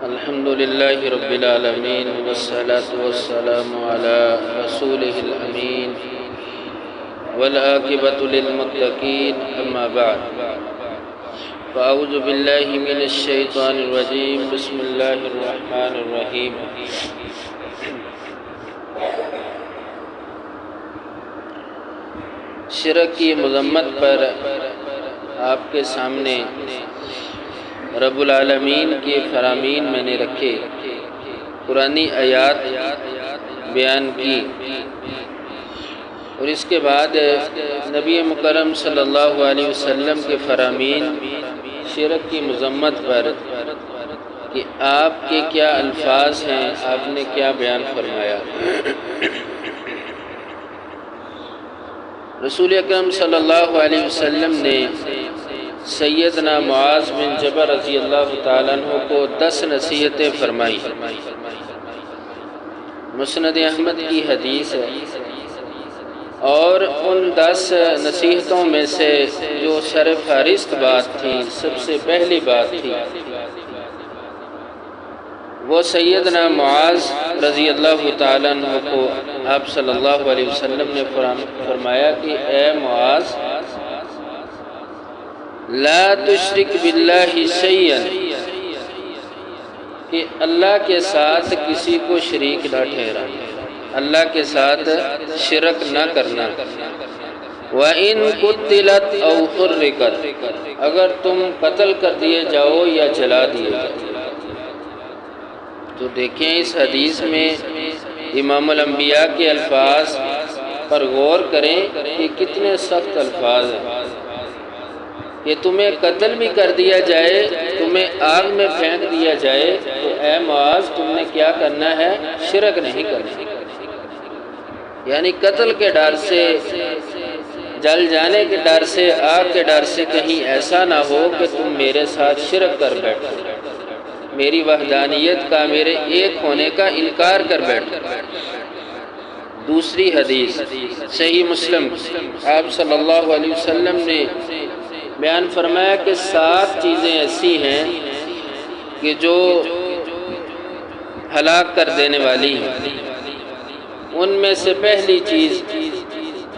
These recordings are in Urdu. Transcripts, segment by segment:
الحمد لله رب العالمين والصلاة والسلام على رسوله الأمين والعاقبة للمتقين أما بعد فأعوذ بالله من الشيطان الرجيم بسم الله الرحمن الرحيم شرک کی مذمت پر آپ کے سامنے رب العالمین کے فرامین میں نے رکھے قرآنی آیات بیان کی، اور اس کے بعد نبی مکرم صلی اللہ علیہ وسلم کے فرامین شرک کی مذمت پر کہ آپ کے کیا الفاظ ہیں، آپ نے کیا بیان فرمایا۔ رسول اکرم صلی اللہ علیہ وسلم نے سیدنا معاذ بن جبل رضی اللہ تعالیٰ عنہ کو 10 نصیحتیں فرمائی۔ مسند احمد کی حدیث ہے، اور ان 10 نصیحتوں میں سے جو سرفہرست بات تھی، سب سے پہلی بات تھی، وہ سیدنا معاذ رضی اللہ تعالیٰ عنہ کو آپ صلی اللہ علیہ وسلم نے فرمایا کہ اے معاذ، لا تشرک باللہ شیئا، کہ اللہ کے ساتھ کسی کو شریک نہ ٹھہرانا، اللہ کے ساتھ شرک نہ کرنا۔ وَإِن قُتِلَتْ أَوْ حُرِّقَتْ، اگر تم قتل کر دیے جاؤ یا جلا دیے جاؤ۔ تو دیکھیں اس حدیث میں امام الانبیاء کے الفاظ پر غور کریں کہ کتنے سخت الفاظ ہیں کہ تمہیں قتل بھی کر دیا جائے، تمہیں آگ میں پھینک دیا جائے، تو اے معاذ تم نے کیا کرنا ہے؟ شرک نہیں کرنا۔ یعنی قتل کے ڈر سے، جل جانے کے ڈر سے، آگ کے ڈر سے کہیں ایسا نہ ہو کہ تم میرے ساتھ شرک کر بیٹھو، میری وحدانیت کا، میرے ایک ہونے کا انکار کر بیٹھو۔ دوسری حدیث صحیح مسلم، آپ صلی اللہ علیہ وسلم نے بیان فرمایا کہ 7 چیزیں ایسی ہیں کہ جو ہلاک کر دینے والی ہیں۔ ان میں سے پہلی چیز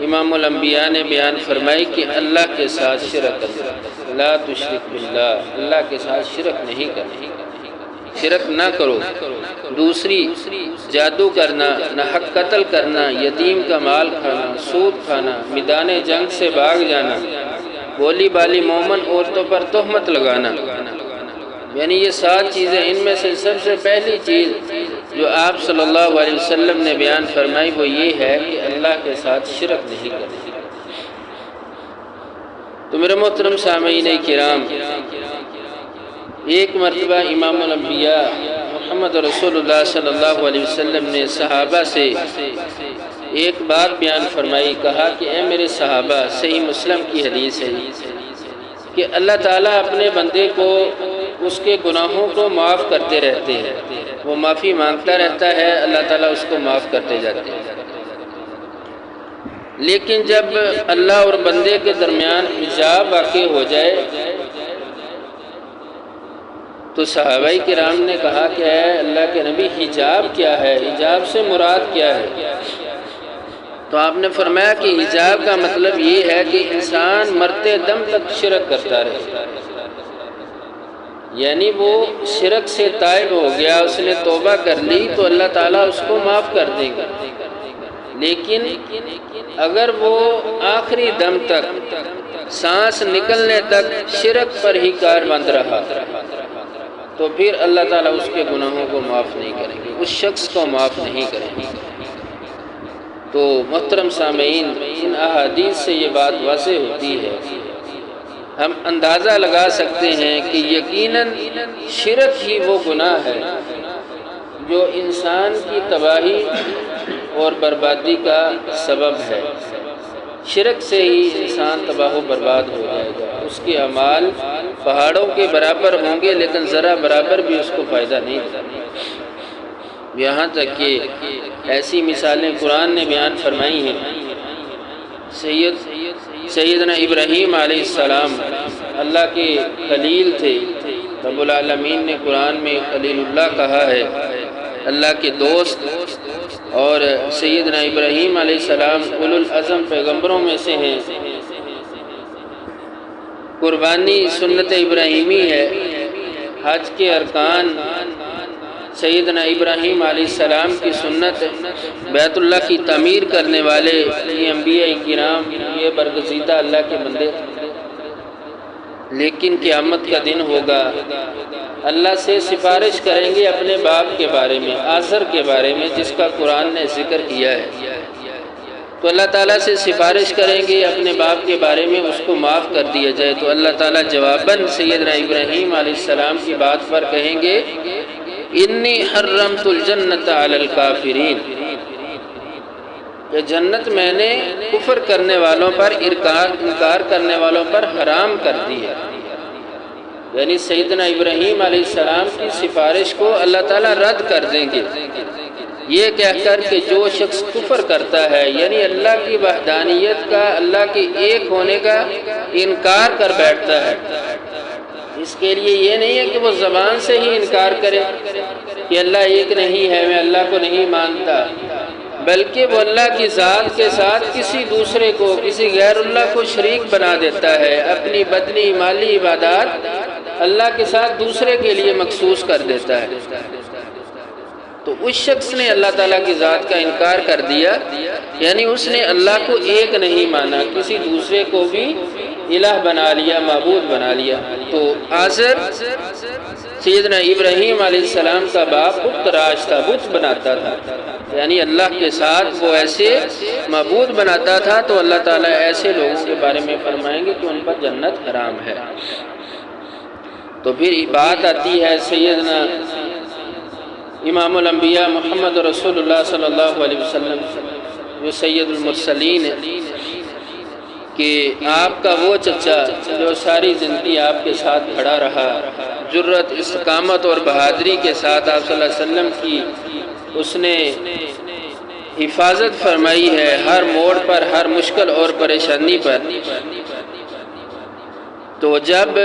امام الانبیاء نے بیان فرمائی کہ اللہ کے ساتھ شرک کرنا، لا تشرک باللہ، اللہ کے ساتھ شرک نہیں کرنا، شرک نہ کرو۔ دوسری، جادو کرنا، ناحق قتل کرنا، یتیم کا مال کھانا، سود کھانا، میدان جنگ سے بھاگ جانا، بولی بالی مومن عورتوں پر تہمت لگانا۔ یعنی یہ 7 چیزیں، ان میں سے سب سے پہلی چیز جو آپ صلی اللہ علیہ وسلم نے بیان فرمائی وہ یہ ہے کہ اللہ کے ساتھ شرک نہیں کرنا۔ تو میرے محترم سامعین کرام، ایک مرتبہ امام الانبیاء محمد رسول اللہ صلی اللہ علیہ وسلم نے صحابہ سے ایک بات بیان فرمائی، کہا کہ اے میرے صحابہ، صحیح مسلم کی حدیث ہے کہ اللہ تعالیٰ اپنے بندے کو اس کے گناہوں کو معاف کرتے رہتے ہیں، وہ معافی مانگتا رہتا ہے، اللہ تعالیٰ اس کو معاف کرتے جاتے ہیں۔ لیکن جب اللہ اور بندے کے درمیان حجاب واقع ہو جائے تو صحابہ کرام نے کہا کہ اے اللہ کے نبی، حجاب کیا ہے؟ حجاب سے مراد کیا ہے؟ تو آپ نے فرمایا کہ حجاب کا مطلب یہ ہے کہ انسان مرتے دم تک شرک کرتا رہے، یعنی وہ شرک سے تائب ہو گیا، اس نے توبہ کر لی تو اللہ تعالیٰ اس کو معاف کر دے گا۔ لیکن اگر وہ آخری دم تک، سانس نکلنے تک شرک پر ہی کاربند رہا تو پھر اللہ تعالیٰ اس کے گناہوں کو معاف نہیں کریں گے، اس شخص کو معاف نہیں کریں گے۔ تو محترم سامعین، ان احادیث سے یہ بات واضح ہوتی ہے، ہم اندازہ لگا سکتے ہیں کہ یقیناً شرک ہی وہ گناہ ہے جو انسان کی تباہی اور بربادی کا سبب ہے۔ شرک سے ہی انسان تباہ و برباد ہو جائے گا، اس کے اعمال پہاڑوں کے برابر ہوں گے لیکن ذرا برابر بھی اس کو فائدہ نہیں ہوگا۔ یہاں تک کہ ایسی مثالیں قرآن نے بیان فرمائی ہیں۔ سیدنا ابراہیم علیہ السلام اللہ کے خلیل تھے، رب العالمین نے قرآن میں خلیل اللہ کہا ہے، اللہ کے دوست، اور سیدنا ابراہیم علیہ السلام اولو العزم پیغمبروں میں سے ہیں۔ قربانی سنت ابراہیمی ہے، حج کے ارکان سیدنا ابراہیم علیہ السلام کی سنت، بیت اللہ کی تعمیر کرنے والے یہ انبیاء کرام، یہ برگزیدہ اللہ کے بندے۔ لیکن قیامت کا دن ہوگا، اللہ سے سفارش کریں گے اپنے باپ کے بارے میں، آزر کے بارے میں، جس کا قرآن نے ذکر کیا ہے۔ تو اللہ تعالیٰ سے سفارش کریں گے اپنے باپ کے بارے میں، اس کو معاف کر دیا جائے۔ تو اللہ تعالیٰ جواباً سیدنا ابراہیم علیہ السلام کی بات پر کہیں گے، انی حرمت الجنت علی الکافرین، کہ جنت میں نے کفر کرنے والوں پر، انکار کرنے والوں پر حرام کر دی ہے۔ یعنی سیدنا ابراہیم علیہ السلام کی سفارش کو اللہ تعالیٰ رد کر دیں گے، یہ کہہ کر کہ جو شخص کفر کرتا ہے، یعنی اللہ کی وحدانیت کا، اللہ کے ایک ہونے کا انکار کر بیٹھتا ہے، اس کے لیے یہ نہیں ہے کہ وہ زبان سے ہی انکار کرے کہ اللہ ایک نہیں ہے، میں اللہ کو نہیں مانتا، بلکہ وہ اللہ کی ذات کے ساتھ کسی دوسرے کو، کسی غیر اللہ کو شریک بنا دیتا ہے، اپنی بدنی مالی عبادات اللہ کے ساتھ دوسرے کے لیے مخصوص کر دیتا ہے۔ تو اس شخص نے اللہ تعالیٰ کی ذات کا انکار کر دیا، یعنی اس نے اللہ کو ایک نہیں مانا، کسی دوسرے کو بھی الہ بنا لیا، معبود بنا لیا۔ تو آزر سیدنا ابراہیم علیہ السلام کا باپ بت پرست تھا، بت بناتا تھا، یعنی اللہ کے ساتھ وہ ایسے معبود بناتا تھا۔ تو اللہ تعالیٰ ایسے لوگوں کے بارے میں فرمائیں گے کہ ان پر جنت حرام ہے۔ تو پھر بات آتی ہے سیدنا امام الانبیاء محمد رسول اللہ صلی اللہ علیہ وسلم، جو سید المرسلین ہے، کہ آپ کا وہ چچا جو ساری زندگی آپ کے ساتھ کھڑا رہا، جرت، استقامت اور بہادری کے ساتھ آپ صلی اللہ علیہ وسلم کی اس نے حفاظت فرمائی ہے، ہر موڑ پر، ہر مشکل اور پریشانی پر۔ تو جب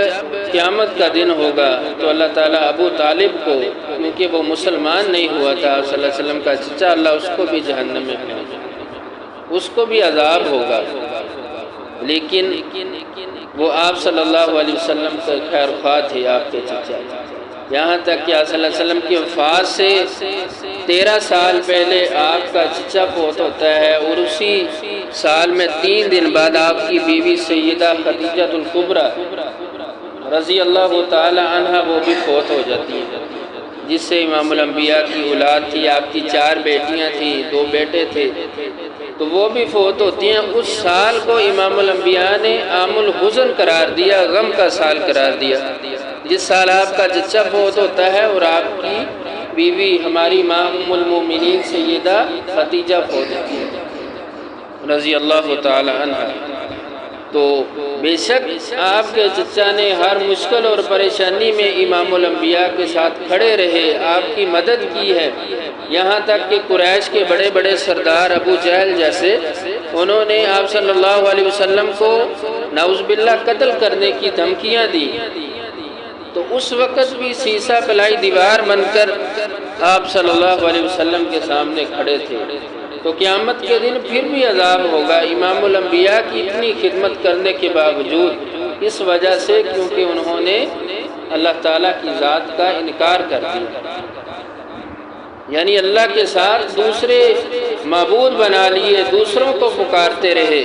قیامت کا دن ہوگا تو اللہ تعالیٰ ابو طالب کو، کیونکہ وہ مسلمان نہیں ہوا تھا صلی اللہ علیہ وسلم کا چچا، اللہ اس کو بھی جہنم میں پھینکے، اس کو بھی عذاب ہوگا، لیکن وہ آپ صلی اللہ علیہ وسلم کا خیر خواہ تھے، آپ کے چچا۔ یہاں تک کہ آپ صلی اللہ علیہ وسلم کی وفات سے 13 سال پہلے آپ کا چچا فوت ہوتا ہے، اور اسی سال میں 3 دن بعد آپ کی بیوی سیدہ خدیجہ الکبریٰ رضی اللہ تعالی عنہ وہ بھی فوت ہو جاتی ہیں، جس سے امام الانبیاء کی اولاد تھی۔ آپ کی 4 بیٹیاں تھیں، 2 بیٹے تھے، تو وہ بھی فوت ہوتی ہیں۔ اس سال کو امام الانبیاء نے عام الحزن قرار دیا، غم کا سال قرار دیا، جس سال آپ کا چچا فوت ہوتا ہے اور آپ کی بیوی ہماری ماں ام المومنین سیدہ خدیجہ فوت ہوتی ہے رضی اللہ تعالی عنہ۔ تو بے شک آپ کے چچا نے ہر مشکل اور پریشانی میں امام الانبیاء کے ساتھ کھڑے رہے، آپ کی مدد کی ہے، یہاں تک کہ قریش کے بڑے بڑے سردار ابو جہل جیسے، انہوں نے آپ صلی اللہ علیہ وسلم کو نعوذ باللہ قتل کرنے کی دھمکیاں دی، تو اس وقت بھی سیسہ پلائی دیوار بن کر آپ صلی اللہ علیہ وسلم کے سامنے کھڑے تھے۔ تو قیامت کے دن پھر بھی عذاب ہوگا امام الانبیاء کی اتنی خدمت کرنے کے باوجود، اس وجہ سے کیونکہ انہوں نے اللہ تعالیٰ کی ذات کا انکار کر دیا، یعنی اللہ کے ساتھ دوسرے معبود بنا لیے، دوسروں کو پکارتے رہے،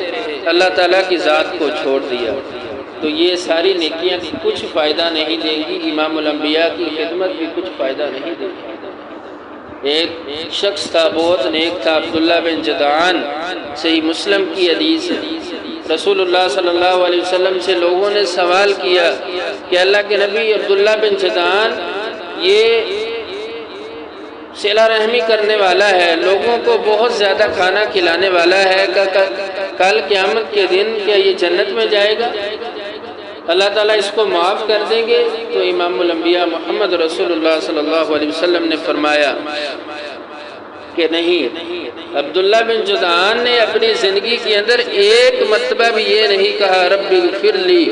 اللہ تعالیٰ کی ذات کو چھوڑ دیا۔ تو یہ ساری نیکیاں کچھ فائدہ نہیں دیں گی، امام الانبیاء کی خدمت بھی کچھ فائدہ نہیں دے گی۔ ایک شخص تھا، بہت نیک تھا، عبداللہ بن جدعان، صحیح مسلم کی حدیث ہے، رسول اللہ صلی اللہ علیہ وسلم سے لوگوں نے سوال کیا کہ اللہ کے نبی، عبداللہ بن جدعان یہ صلہ رحمی کرنے والا ہے، لوگوں کو بہت زیادہ کھانا کھلانے والا ہے، کل قیامت کے دن کیا یہ جنت میں جائے گا؟ اللہ تعالیٰ اس کو معاف کر دیں گے؟ تو امام الانبیاء محمد رسول اللہ صلی اللہ علیہ وسلم نے فرمایا کہ نہیں۔ عبداللہ بن جدعان نے اپنی زندگی کے اندر ایک مرتبہ بھی یہ نہیں کہا رب اغفر لی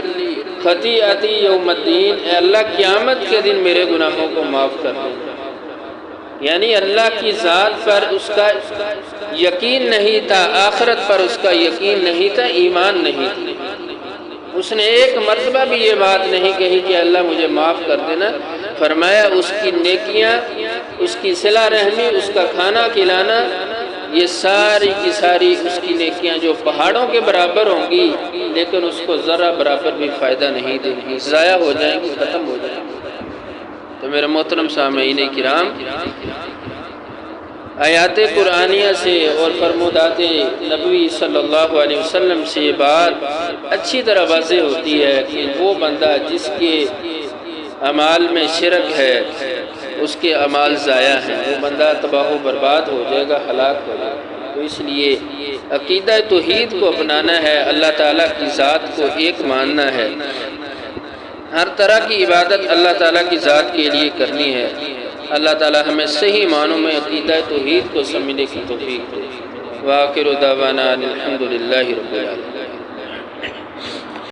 خطیئتی یوم الدین، اے اللہ قیامت کے دن میرے گناہوں کو معاف کر دے۔ یعنی اللہ کی ذات پر اس کا یقین نہیں تھا، آخرت پر اس کا یقین نہیں تھا، ایمان نہیں تھا۔ اس نے ایک مرتبہ بھی یہ بات نہیں کہی کہ اللہ مجھے معاف کر دینا۔ فرمایا اس کی نیکیاں، اس کی صلہ رحمی، اس کا کھانا کھلانا، یہ ساری کی ساری اس کی نیکیاں جو پہاڑوں کے برابر ہوں گی، لیکن اس کو ذرا برابر بھی فائدہ نہیں دیں گی، ضائع ہو جائیں گی، ختم ہو جائیں گی۔ تو میرے محترم سامعین کرام، آیات قرآنیہ سے اور فرمودات نبوی صلی اللہ علیہ وسلم سے یہ بات اچھی طرح واضح ہوتی ہے کہ وہ بندہ جس کے اعمال میں شرک ہے، اس کے اعمال ضائع ہیں، وہ بندہ تباہ و برباد ہو جائے گا، ہلاک ہو جائے گا۔ تو اس لیے عقیدہ توحید کو اپنانا ہے، اللہ تعالیٰ کی ذات کو ایک ماننا ہے، ہر طرح کی عبادت اللہ تعالیٰ کی ذات کے لیے کرنی ہے۔ اللہ تعالیٰ ہمیں صحیح معنوں میں عقیدہ توحید کو سمجھنے کی توفیق دے۔ وآخر دعوانا الحمد للہ رب العالمین۔